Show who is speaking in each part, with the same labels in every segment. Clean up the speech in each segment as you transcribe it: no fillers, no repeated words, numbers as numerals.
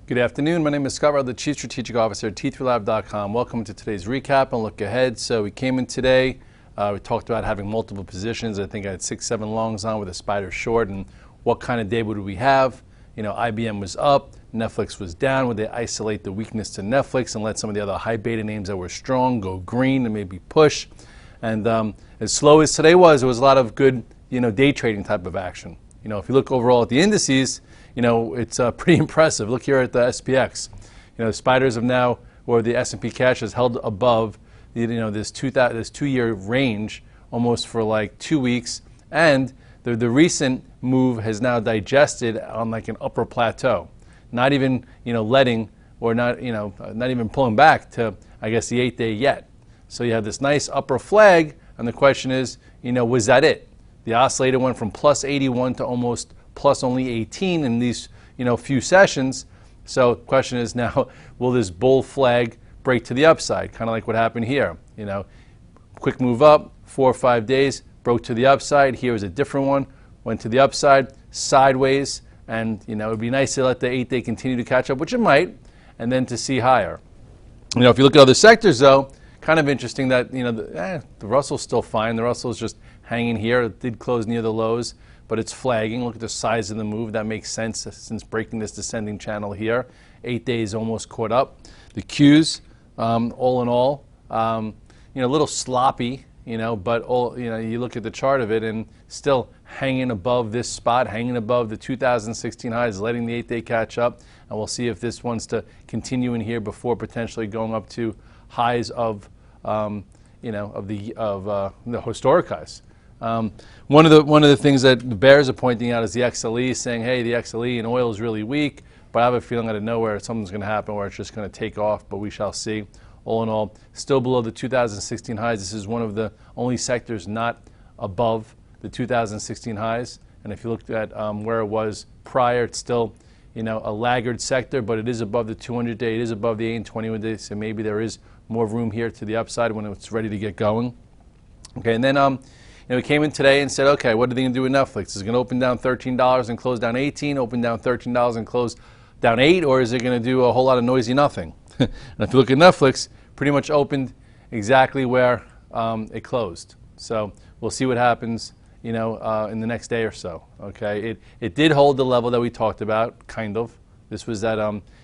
Speaker 1: Good afternoon. My name is Scott Redler, the Chief Strategic Officer at T3Lab.com. Welcome to today's recap and look ahead. So we came in today, we talked about having multiple positions. I think I had 6-7 longs on with a spider short, and what kind of day would we have? You know, IBM was up, Netflix was down. Would they isolate the weakness to Netflix and let some of the other high beta names that were strong go green and maybe push? And as slow as today was, there was a lot of good, day trading type of action. If you look overall at the indices, it's pretty impressive. Look here at the SPX. Spiders have now, or the S&P cash has held above, this 2-year range almost for like 2 weeks, and the recent move has now digested on like an upper plateau, not even letting or not even pulling back to, I guess, the 8-day yet. So you have this nice upper flag, and the question is, was that it? The oscillator went from plus 81 to almost plus only 18 in these few sessions. So the question is now, will this bull flag break to the upside? Kind of like what happened here. Quick move up, 4 or 5 days, broke to the upside. Here was a different one, went to the upside, sideways, and it would be nice to let the 8-day continue to catch up, which it might, and then to see higher. If you look at other sectors though, kind of interesting that the Russell's still fine. The Russell's just hanging here. It did close near the lows, but it's flagging. Look at the size of the move. That makes sense since breaking this descending channel here. 8 days almost caught up. The Qs, all in all, a little sloppy, but you look at the chart of it and still hanging above this spot, hanging above the 2016 highs, letting the 8-day catch up, and we'll see if this wants to continue in here before potentially going up to highs of the historic highs. One of the things that the bears are pointing out is the XLE, saying, hey, the XLE in oil is really weak, but I have a feeling out of nowhere something's going to happen where it's just going to take off, but we shall see. All in all, still below the 2016 highs. This is one of the only sectors not above the 2016 highs, and if you looked at where it was prior, it's still a laggard sector, but it is above the 200-day, it is above the 8 and 21-day, so maybe there is more room here to the upside when it's ready to get going. Okay, and then we came in today and said, okay, what are they going to do with Netflix? Is it going to open down $13 and close down 18, open down $13 and close down 8, or is it going to do a whole lot of noisy nothing? And if you look at Netflix, pretty much opened exactly where it closed. So we'll see what happens, in the next day or so. Okay, it did hold the level that we talked about, kind of. This was that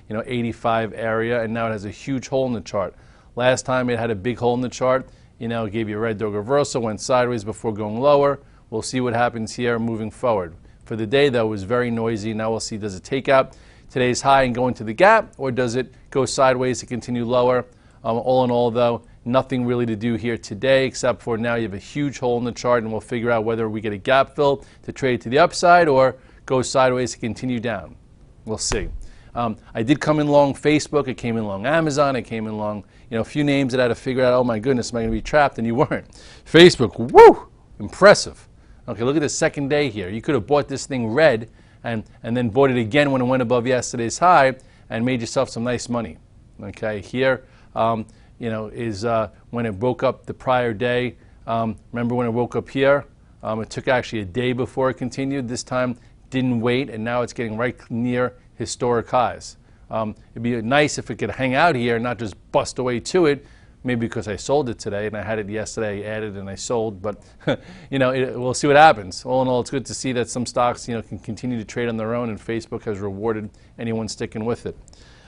Speaker 1: 85 area, and now it has a huge hole in the chart. Last time it had a big hole in the chart. It gave you a red dog reversal, went sideways before going lower. We'll see what happens here moving forward. For the day, though, it was very noisy. Now we'll see, does it take out today's high and go into the gap, or does it go sideways to continue lower? All in all, though, nothing really to do here today, except for now you have a huge hole in the chart, and we'll figure out whether we get a gap fill to trade to the upside or go sideways to continue down. We'll see. I did come in long Facebook, I came in long Amazon, I came in long, a few names that I had to figure out, oh my goodness, am I going to be trapped? And you weren't. Facebook, woo, impressive. Okay, look at the second day here. You could have bought this thing red and then bought it again when it went above yesterday's high and made yourself some nice money. Okay, here, is when it broke up the prior day. Remember when it woke up here? It took actually a day before it continued. This time, didn't wait, and now it's getting right near historic highs. It'd be nice if it could hang out here and not just bust away to it, maybe because I sold it today and I had it yesterday, I added and I sold, but we'll see what happens. All in all, it's good to see that some stocks can continue to trade on their own, and Facebook has rewarded anyone sticking with it.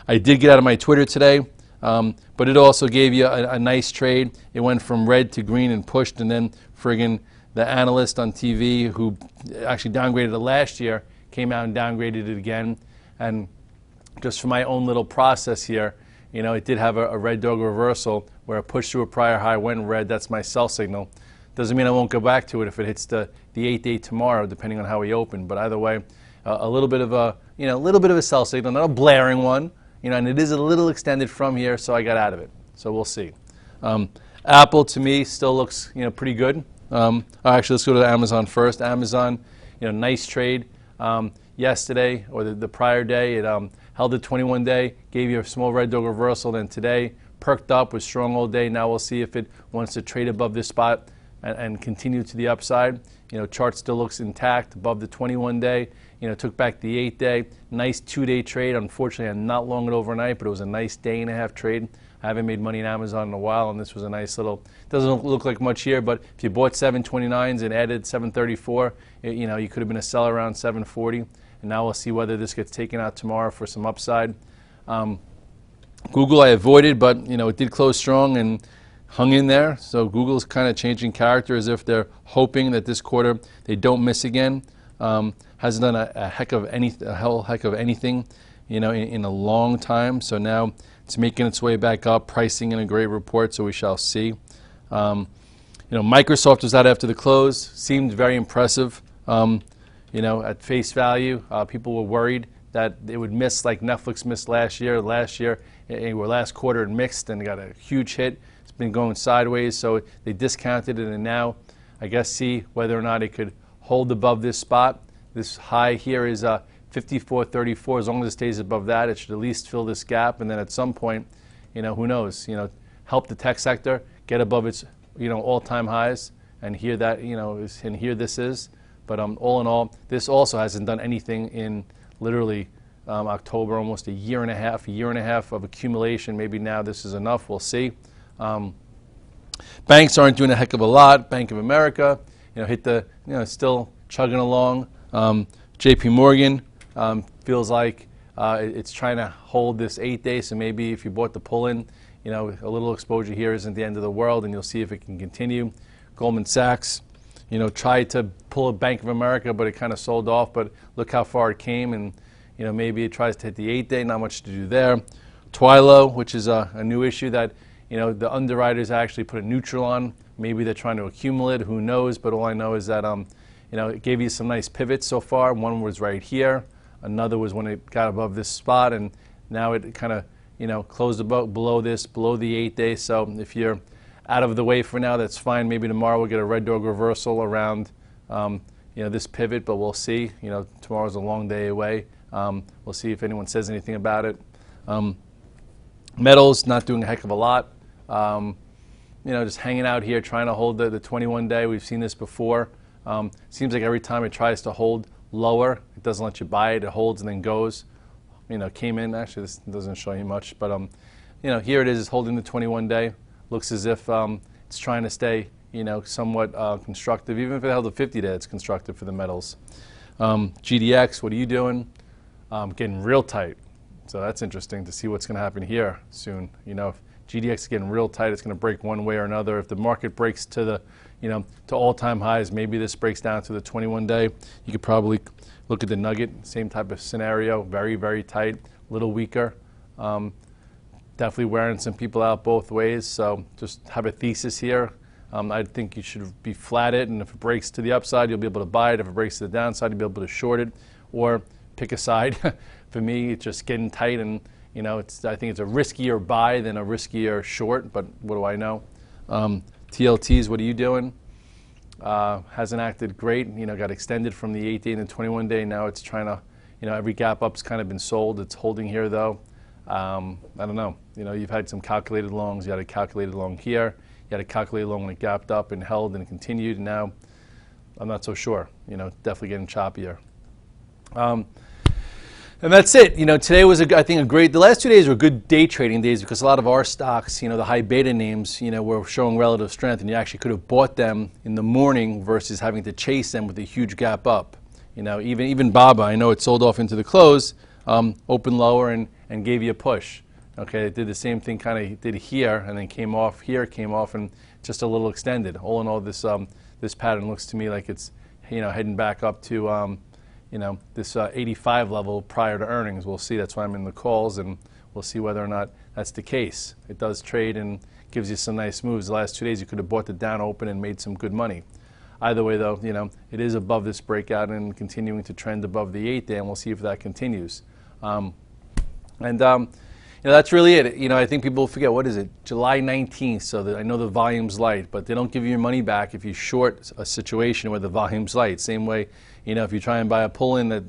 Speaker 1: I did get out of my Twitter today, but it also gave you a nice trade. It went from red to green and pushed, and then friggin' the analyst on TV who actually downgraded it last year came out and downgraded it again. And just for my own little process here, it did have a red dog reversal where it pushed through a prior high, went red. That's my sell signal. Doesn't mean I won't go back to it if it hits the 8-day tomorrow, depending on how we open. But either way, a little bit of a sell signal, not a blaring one, and it is a little extended from here, so I got out of it. So we'll see. Apple to me still looks pretty good. Actually, let's go to Amazon first. Amazon, nice trade. Yesterday or the prior day, it held the 21-day, gave you a small red dog reversal. Then today, perked up, was strong all day. Now we'll see if it wants to trade above this spot and continue to the upside. Chart still looks intact above the 21-day. Took back the 8-day. Nice 2-day trade. Unfortunately, I'm not long it overnight, but it was a nice day-and-a-half trade. I haven't made money in Amazon in a while, and this was a nice little, doesn't look like much here, but if you bought 729s and added 734, you could have been a seller around 740. And now we'll see whether this gets taken out tomorrow for some upside. Google I avoided, but it did close strong and hung in there. So Google's kind of changing character as if they're hoping that this quarter they don't miss again. Hasn't done a heck of anything, in a long time. So now it's making its way back up, pricing in a great report. So we shall see. Microsoft was out after the close, seemed very impressive. At face value, people were worried that it would miss like Netflix missed last year. Last quarter it mixed and got a huge hit. It's been going sideways, so they discounted it, and now I guess see whether or not it could hold above this spot. This high here is 54.34. As long as it stays above that, it should at least fill this gap, and then at some point, who knows? Help the tech sector get above its all-time highs, and here this is. But all in all, this also hasn't done anything in literally October, almost a year and a half of accumulation. Maybe now this is enough. We'll see. Banks aren't doing a heck of a lot. Bank of America, hit the, still chugging along. JP Morgan feels like it's trying to hold this 8-day. So maybe if you bought the pull-in, a little exposure here isn't the end of the world, and you'll see if it can continue. Goldman Sachs, tried to pull a Bank of America, but it kind of sold off. But look how far it came, and maybe it tries to hit the 8-day. Not much to do there. Twilo, which is a new issue that the underwriters actually put a neutral on. Maybe they're trying to accumulate. Who knows? But all I know is that it gave you some nice pivots so far. One was right here. Another was when it got above this spot, and now it kind of closed below the 8-day. So if you're out of the way for now, that's fine. Maybe tomorrow we'll get a red dog reversal around this pivot, but we'll see. Tomorrow's a long day away. We'll see if anyone says anything about it. Metals not doing a heck of a lot. Just hanging out here, trying to hold the 21-day. We've seen this before. Seems like every time it tries to hold lower, it doesn't let you buy it. It holds and then goes. Came in. Actually, this doesn't show you much, but here it is holding the 21-day. Looks as if it's trying to stay, somewhat constructive. Even if it held the 50-day, it's constructive for the metals. GDX, what are you doing? Getting real tight. So that's interesting to see what's going to happen here soon. If GDX is getting real tight, it's going to break one way or another. If the market breaks to the, to all-time highs, maybe this breaks down to the 21-day. You could probably look at the NUGT, same type of scenario, very, very tight, a little weaker. Definitely wearing some people out both ways. So just have a thesis here. I think you should be flat it, and if it breaks to the upside, you'll be able to buy it. If it breaks to the downside, you'll be able to short it, or pick a side. For me, it's just getting tight, and I think it's a riskier buy than a riskier short. But what do I know? TLTs, what are you doing? Hasn't acted great. Got extended from the 8-day and the 21-day. Now it's trying to, every gap up's kind of been sold. It's holding here though. I don't know. You've had some calculated longs. You had a calculated long here. You had a calculated long when it gapped up and held and continued. And now I'm not so sure. Definitely getting choppier. And that's it. Today was, I think, a great, the last 2 days were good day trading days because a lot of our stocks, the high beta names, were showing relative strength, and you actually could have bought them in the morning versus having to chase them with a huge gap up. Even Baba, I know it sold off into the close, opened lower and gave you a push. Okay, it did the same thing kind of did here, and then came off here, came off, and just a little extended. All in all, this pattern looks to me like it's, heading back up to, this 85 level prior to earnings. We'll see. That's why I'm in the calls, and we'll see whether or not that's the case. It does trade and gives you some nice moves. The last 2 days, you could have bought the down open and made some good money. Either way, though, it is above this breakout and continuing to trend above the 8-day, and we'll see if that continues. That's really it. I think people forget, what is it, July 19th, so I know the volume's light, but they don't give you your money back if you short a situation where the volume's light. Same way, if you try and buy a pull-in that,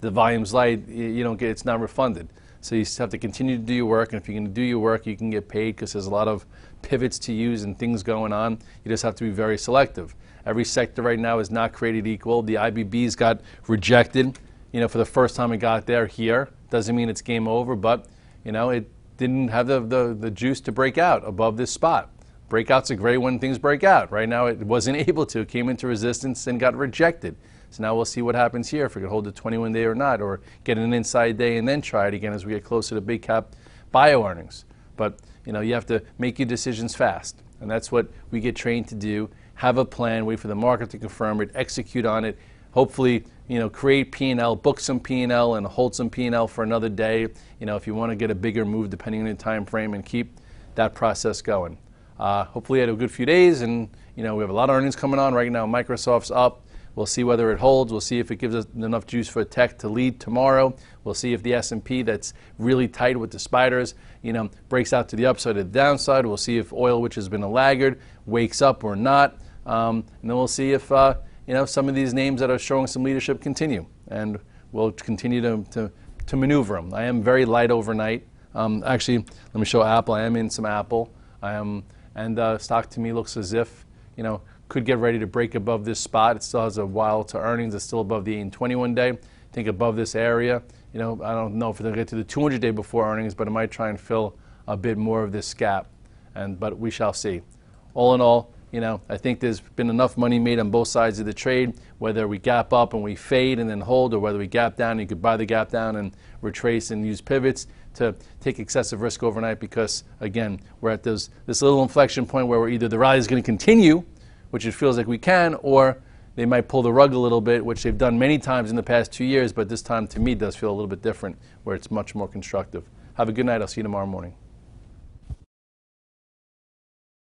Speaker 1: the volume's light, you don't get, it's not refunded. So you have to continue to do your work, and if you can do your work, you can get paid because there's a lot of pivots to use and things going on. You just have to be very selective. Every sector right now is not created equal. The IBBs got rejected, for the first time it got there here. Doesn't mean it's game over, but, it didn't have the juice to break out above this spot. Breakouts are great when things break out. Right now it wasn't able to. It came into resistance and got rejected. So now we'll see what happens here, if it can hold the 21-day or not, or get an inside day and then try it again as we get closer to big cap bio earnings. But you have to make your decisions fast, and that's what we get trained to do. Have a plan, wait for the market to confirm it, execute on it, hopefully create P&L, book some P&L, and hold some P&L for another day, if you want to get a bigger move depending on the time frame, and keep that process going. Hopefully I had a good few days, and we have a lot of earnings coming on right now. Microsoft's up. We'll see whether it holds. We'll see if it gives us enough juice for tech to lead tomorrow. We'll see if the S&P, that's really tight with the spiders, breaks out to the upside or the downside. We'll see if oil, which has been a laggard, wakes up or not. And then we'll see if some of these names that are showing some leadership continue, and we'll continue to maneuver them. I am very light overnight. Actually, let me show Apple. I am in some Apple. And stock to me looks as if could get ready to break above this spot. It still has a while to earnings. It's still above the 21-day. I think above this area. I don't know if it'll get to the 200-day before earnings, but it might try and fill a bit more of this gap. But we shall see. All in all, I think there's been enough money made on both sides of the trade, whether we gap up and we fade and then hold, or whether we gap down and you could buy the gap down and retrace and use pivots to take excessive risk overnight, because, again, we're at this little inflection point where we're either the rally is going to continue, which it feels like we can, or they might pull the rug a little bit, which they've done many times in the past 2 years, but this time to me does feel a little bit different, where it's much more constructive. Have a good night. I'll see you tomorrow morning.